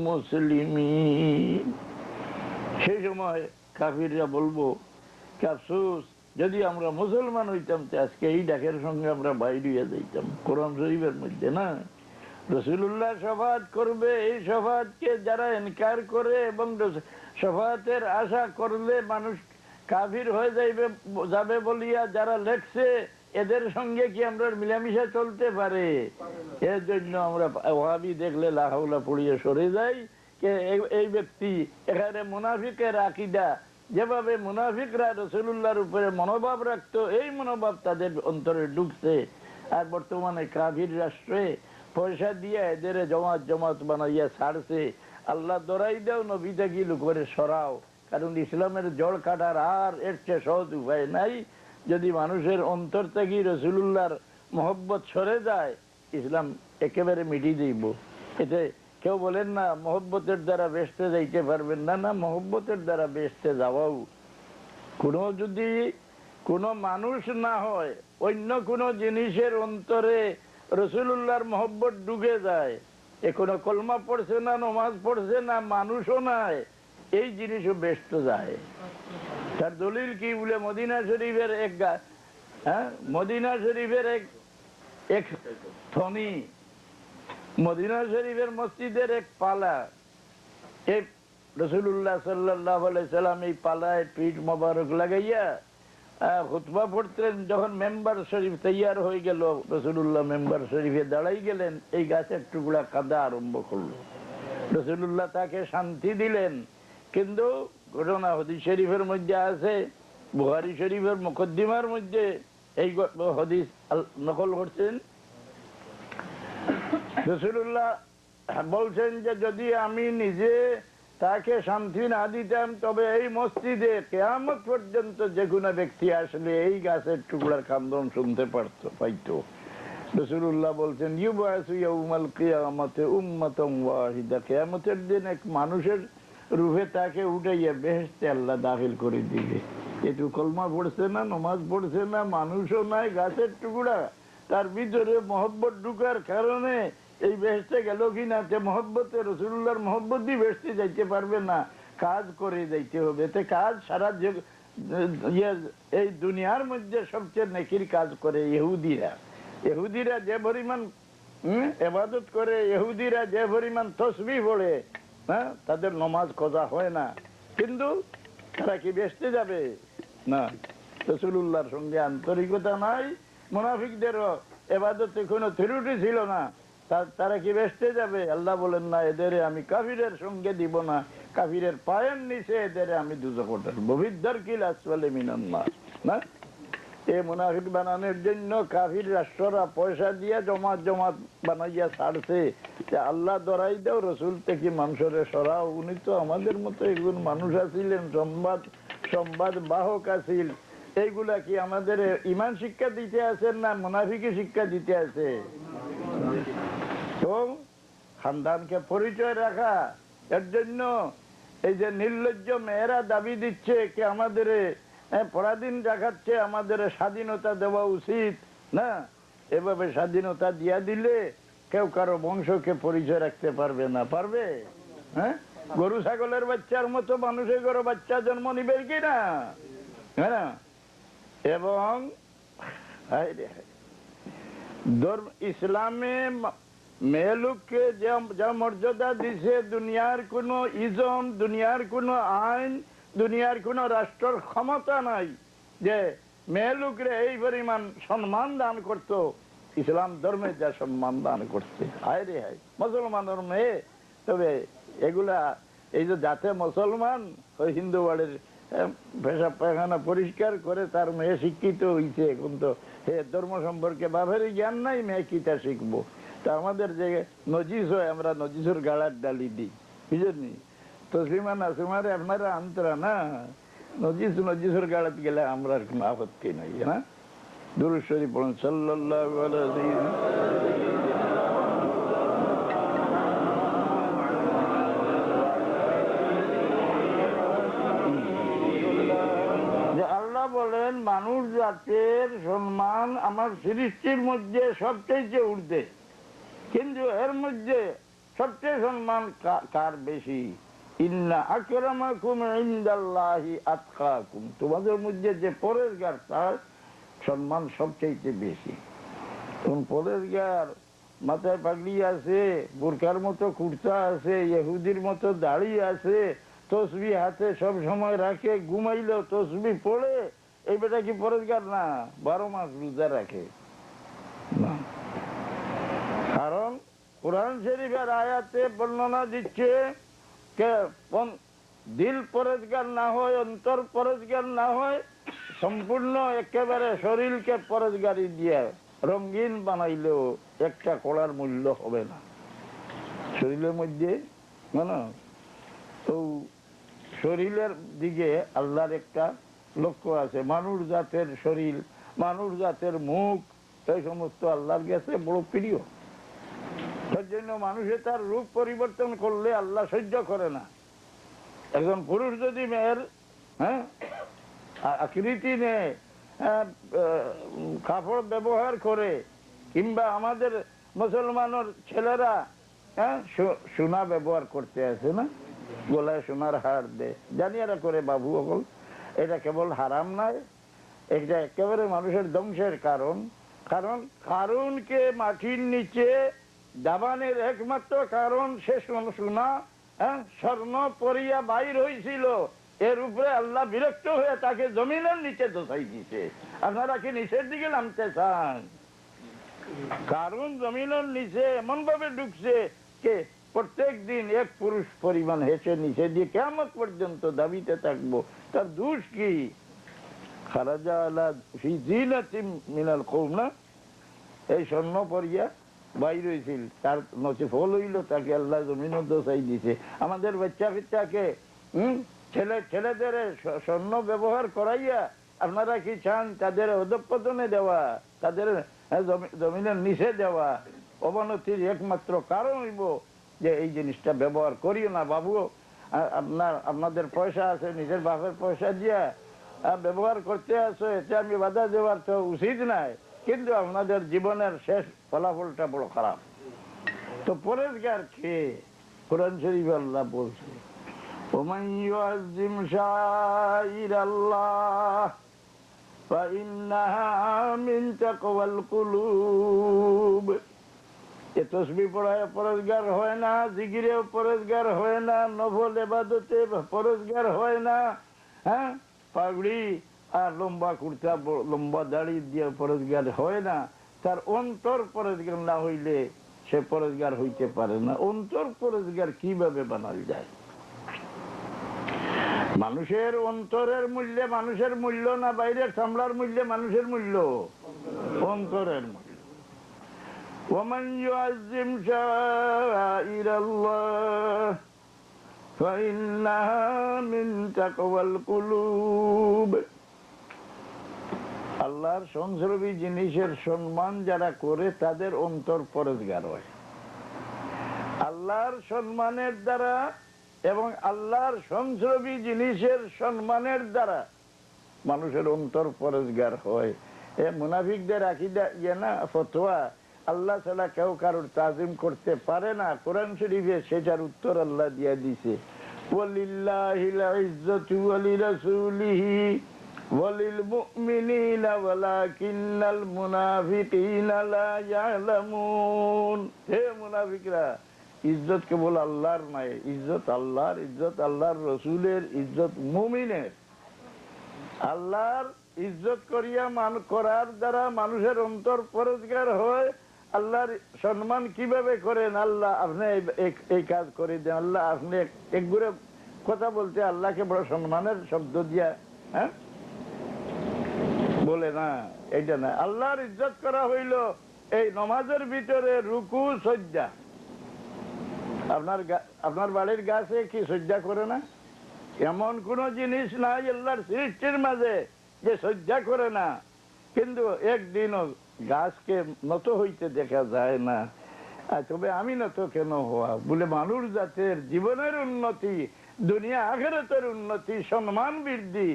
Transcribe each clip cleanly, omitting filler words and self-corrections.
মুসলিমিন। সেই সময় কাফিররা বলবো আফসোস, যদি আমরা মুসলমান হইতাম তো আজকে এই ডাকের সঙ্গে আমরা বাইরে যাইতাম। কোরআন শরীফের মধ্যে না, রাসূলুল্লাহ শাফাআত করবে, এই শাফাআতকে যারা ইনকার করে এবং শাফাআতের আশা করলে মানুষ কাফির হয়ে যাবে বলিয়া যারা লেখছে, এদের সঙ্গে কি আমরা মিলামিশা চলতে পারে? এর জন্য আমরা ওয়াহাবি দেখলে লা হাওলা পড়িয়ে সরে যাই। এই ব্যক্তি এখানে মুনাফিকের আকীদা, যেভাবে মুনাফিকরা রাসূলুল্লাহর উপরে মনোভাব রাখতো, এই মনোভাব তাদের অন্তরে ঢুকছে। আর বর্তমানে কাফির রাষ্ট্রে পয়সা দিয়ে এদের জমাত বানাইয়া ছাড়ছে। আল্লাহ দরাই দাও, নবী থেকে লোকের সরাও, কারণ ইসলামের জড় কাটার আর এর চেয়ে সহজ উপায় নাই। যদি মানুষের অন্তর থেকে রাসূলুল্লাহর মহব্বত সরে যায়, ইসলাম একেবারে মিটিয়ে দিব। এতে কেউ বলেন না মহব্বতের দ্বারা বেহেশতে যাইতে পারবেন না, না, মহব্বতের দ্বারা বেহেশতে যাওয়াও। যদি কোনো মানুষ না হয়, অন্য কোনো জিনিসের অন্তরে রাসূলুল্লাহর মহব্বত ঢুকে যায়, এ কোনো কলমা পড়ছে না, নামাজ পড়ছে না, মানুষও নাই, এই জিনিসও বেহেশতে যায়। তার দলিল কি বলে? মদিনা শরীফের মদিনা শরীফের এক থনি, মদিনা শরীফের মসজিদের এক পালা, এই রাসূলুল্লাহ সাল্লাল্লাহু আলাইহি সাল্লাম এই পালায় পিঠ মোবারক লাগাইয়া খুতবা পড়তেন। যখন মেম্বার শরীফ তৈয়ার হয়ে গেল, রাসূলুল্লাহ মেম্বার শরীফে দাঁড়াই গেলেন, এই গাছের টুকরা কাদা আরম্ভ করলো। রাসূলুল্লাহ তাকে শান্তি দিলেন, কিন্তু ঘটনা হাদিস শরীফের মধ্যে আছে, বুখারী শরীফের মুকদ্দিমার মধ্যে এই হাদিস নকল করছেন। রাসূলুল্লাহ বলছেন যে যদি আমি নিজে তাকে শান্তি না দিতাম, তবে এই মসজিদে কিয়ামত পর্যন্ত যে কোনো ব্যক্তি আসলে এই গাছের টুকরার কান্দন শুনতে পাইতো। রাসূলুল্লাহ বলছেন ইউবাসু ইয়াউমাল কিয়ামাতি উম্মাতান ওয়াহিদা, কিয়ামতের দিন এক মানুষের রূপে তাকে উঠাইয়া বেহেশতে আল্লাহ দাখিল করে দিবে। একটু কলমা পড়ছে না, নামাজ পড়ছে না, মানুষও নাই, গাছের টুকরা, তার ভিতরে মহব্বত ঢুকার কারণে এই বেহেশতে গেল কিনা, যে মহব্বতে রাসূলুল্লাহর মহব্বত দিয়ে বেহেশতে যাইতে পারবে না, কাজ করে যাইতে হবে। এতে কাজ সারা এই দুনিয়ার মধ্যে সবচেয়ে নেকির কাজ করে ইহুদিরা। ইহুদিরা যে পরিমাণ ইবাদত করে, ইহুদিরা যে পরিমাণ তাসবিহ পড়ে, হ্যাঁ, তাদের নামাজ কজা হয় না, কিন্তু তারা কি বেহেশতে যাবে? না, রাসূলুল্লাহর সঙ্গে আন্তরিকতা নাই, মুনাফিকদেরও ইবাদতে কোনো ত্রুটি ছিল না, তারা কি বেহেশতে যাবে? আল্লাহ বলেন না, এদের আমি কাফিরের সঙ্গে দিব না, কাফিরের পায়ের নিচে এদের আমি দুজখে ঢালবো, বিদ্দারকিল আসফালি মিনান নার। না, এই মুনাফিক বানানোর জন্য কাফির রাষ্ট্ররা পয়সা দিয়ে জমাত বানাইয়া ছাড়ছে যে আল্লাহ দরাই দাও, রসুল থেকে মানুষের সরাও। উনি তো আমাদের মতো একজন মানুষ আছিলেন, সংবাদ বাহক আছিল। এইগুলা কি আমাদের ইমান শিক্ষা দিতে আছেন না মুনাফিকি শিক্ষা দিতে আছে? তো খানদানকে পরিচয় রাখা, এর জন্য এই যে নির্লজ্জ মেয়েরা দাবি দিচ্ছে কি আমাদের পরাধীন রাখাচ্ছে, আমাদের স্বাধীনতা দেওয়া উচিত না। এভাবে স্বাধীনতা দিয়া দিলে কেউ কারো বংশকে পরিচয় রাখতে পারবে না। পারবে? হ্যাঁ, গরু ছাগলের বাচ্চার মতো মানুষের ঘরে বাচ্চা জন্ম নিবে কিনা? হ্যাঁ, এবং ইসলামে মেয়ে লোককে যা মর্যাদা দিছে, দুনিয়ার কোন ইজম, দুনিয়ার কোন আইন, দুনিয়ার কোন রাষ্ট্রের ক্ষমতা নাই যে মেয়ে লোকরে এই পরিমাণ সম্মান দান করতো। ইসলাম ধর্মে যা সম্মান দান করছে, হায় রে হায়, মুসলমানের মেয়ে। তবে এগুলা এই যে যাতে মুসলমান ওই হিন্দু বাড়ির পেশাব পায়খানা পরিষ্কার করে তার মেয়ে শিক্ষিত হইছে, এখন তো ধর্ম সম্পর্কে বাপের জ্ঞান নাই, মেয়ে কিটা শিখবো। তা আমাদের যে নজিস হয়, আমরা নজিসের গাড়ার ডালি দিই, বুঝলেন? তসলিমা নাসিমারে আপনারা আনতরা না, নজিসের গাড়াত গেলে আমরা কোনো আপত্তি নাই। হ্যাঁ, দুরূদ শরীফ পড়ুন, সাল্লাল্লাহু আলাইহি যে আল্লাহ বলেন মানুষ জাতের সম্মান আমার সৃষ্টির মধ্যে সবচেয়ে ঊর্ধ্বে, কিন্তু এর মধ্যে সবচেয়ে সম্মান কার বেশি? ইন্না আকরামাকুম ইনদাল্লাহি আতকাকুম, তোমাদের মধ্যে যে পরেজগার তার সম্মান সবচেয়ে বেশি। কোন পরেজগার মাথায় পাগড়ি আছে, বোরকার মতো কুর্তা আছে, ইহুদির মতো দাড়ি আছে, তসবি হাতে সব সময় রাখে, ঘুমাইলেও তসবি পড়ে, এই বেটা কি পরেজগার? না, 12 মাস রোজা রাখে না। কারণ কোরআন শরীফের আয়াতে বর্ণনা দিচ্ছে দিল পরেজগার না হয়, অন্তর পরেজগার না হয়, সম্পূর্ণ একেবারে শরীরকে পরেজগারি দিয়ে রঙিন বানাইলেও একটা কড়ার মূল্য হবে না। শরীরের মধ্যে তো শরীরের দিকে আল্লাহর একটা লক্ষ্য আছে। মানুষ জাতের শরীর, মানুষ জাতের মুখ, এই সমস্ত আল্লাহর কাছে বড় প্রিয়। তার জন্য মানুষে তার রূপ পরিবর্তন করলে আল্লাহ সহ্য করে না। একজন পুরুষ যদি মেয়ের আকৃতি নেয়, কাপড় ব্যবহার করে, কিংবা আমাদের মুসলমানের ছেলেরা সোনা ব্যবহার করতে আছে না, গলায় সোনার হার দে, জানিয়ারা করে বাবু সকল, এটা কেবল হারাম নয়, এটা একেবারে মানুষের ধ্বংসের কারণ। কারণ কারণকে মাটির নিচে দাবানের একমাত্র কারণ সে সোনা স্বর্ণ পরিয়া বাইর হয়েছিল, এর উপরে আল্লাহ বিরক্ত হয়ে তাকে জমিনের নিচে দোষাই দিছে। আপনারা কি নিচের দিকে নামতে চান? কারণ জমিনের নিচে এমন ভাবে ঢুকছে কে প্রত্যেক দিন এক পুরুষ পরিমাণ হেসে নিচে দিয়ে কিয়ামত পর্যন্ত দাবিতে থাকবো। তার দোষ কি? খারাজা আলা ফি জিনাতিন মিনাল কওম, না, এই স্বর্ণ পরিয়া বাইর হয়েছিল, তার নচে ফল হইল, তাকে আল্লাহ জমিনের দোষাই দিছে। আমাদের বাচ্চা পিচ্চাকে ছেলেদের স্বর্ণ ব্যবহার করাইয়া আপনারা কি চান তাদের অধঃপতনে দেওয়া, তাদের জমিনের নিচে দেওয়া? অবনতির একমাত্র কারণ হইব যে এই জিনিসটা ব্যবহার করিও না বাবু। আপনাদের পয়সা আছে, নিজের বাপের পয়সা দিয়া ব্যবহার করতে আসো, এতে আমি বাধা দেওয়ার তো উচিত নাই, কিন্তু আপনাদের জীবনের শেষ ফলাফলটা বড় খারাপ। তো পরেজগার কে? কোরআন শরীফে আল্লাহ বলছে, ومن يعظم شعائر الله فإنها من تقوى القلوب। এ তসবিহ পড়ায় পরেজগার হয় না, জিকিরেও পরেজগার হয় না, নফল ইবাদতে পরেজগার হয় না, পাগড়ি আর লম্বা কুর্তা লম্বা দাড়ি দিয়ে পরেজগার হয় না। তার অন্তর পরেজগার না হইলে সে পরেজগার হইতে পারে না। অন্তর পরেজগার কিভাবে বানাল যায়? মানুষের অন্তরের মূল্যে মানুষের মূল্য না বাইরের চামড়ার মূল্যে মানুষের মূল্য? অন্তরের মূল্য। ومن يعظم شعائر الله فإنها من تقوى القلوب। আল্লাহর সংসর্গী জিনিসের সম্মান যারা করে তাদের অন্তর পরেজগার হয়। আল্লাহর সম্মানের দ্বারা এবং আল্লাহর সংসর্গী জিনিসের সম্মানের দ্বারা মানুষের অন্তর পরেজগার হয়। এ মুনাফিকদের আকীদা না ফতোয়া, আল্লাহ ছাড়া কেউ কারোর তাজিম করতে পারে না। কোরআন শরীফে সেটার উত্তর আল্লাহ দিয়ে দিছে, ওয়ালিল্লাহিল ইজ্জাতু ওয়ালিরাসূলিহি ওয়ালিল মুমিনিনা ওয়ালাকিন্নাল মুনাফিকিনা লা ইয়ালামুন। হে মুনাফিকরা, ইজ্জত কেবল আল্লাহর নয়, ইজ্জত আল্লাহর, ইজ্জত আল্লাহর রসুলের, ইজ্জত মুমিনের। আল্লাহর ইজ্জত করিয়া করার দ্বারা মানুষের অন্তর পরেজগার হয়। আল্লাহর সম্মান কিভাবে করেন? আল্লাহ আপনি এই কাজ করে দেন, আল্লাহ আপনি একগুড়ে কথা বলতে আল্লাহকে বড় সম্মানের শব্দ দিয়া বলে না, এইটা না। আল্লাহর ইজ্জত করা হইল এই নমাজের ভিতরে রুকু সজ্জা। আপনার বাড়ির গাছে কি সজ্জা করে না? এমন কোন জিনিস নাই আল্লাহর সৃষ্টির মাঝে যে সজ্জা করে না। কিন্তু একদিনও গাছকে নত হইতে দেখা যায় না। তবে আমি নত কেন হওয়া বলে মানুষ জাতের জীবনের উন্নতি, দুনিয়া আখিরাতের উন্নতি, সম্মান বৃদ্ধি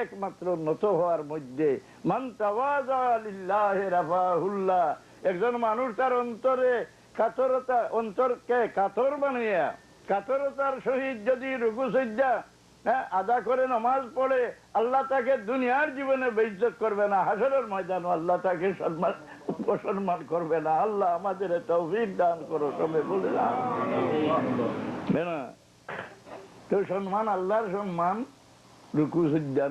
একমাত্র নত হওয়ার মধ্যে। মান তাওয়াযা লিল্লাহি রাফাহুল্লাহ। একজন মানুষ তার অন্তরে কাতরতা অন্তরকে কাতর বানিয়া কাতরতার সহিত যদি রুকু সিজদা আদা করে নামাজ পড়ে, আল্লাহ তাকে দুনিয়ার জীবনে বেইজ্জত করবে না, হাসরের ময়দানে আল্লাহ তাকে সম্মান অসম্মান করবে না। আল্লাহ আমাদের তৌফিক দান করো, সবে বলে না। তো সম্মান আল্লাহর সম্মান, রুকু সিজদা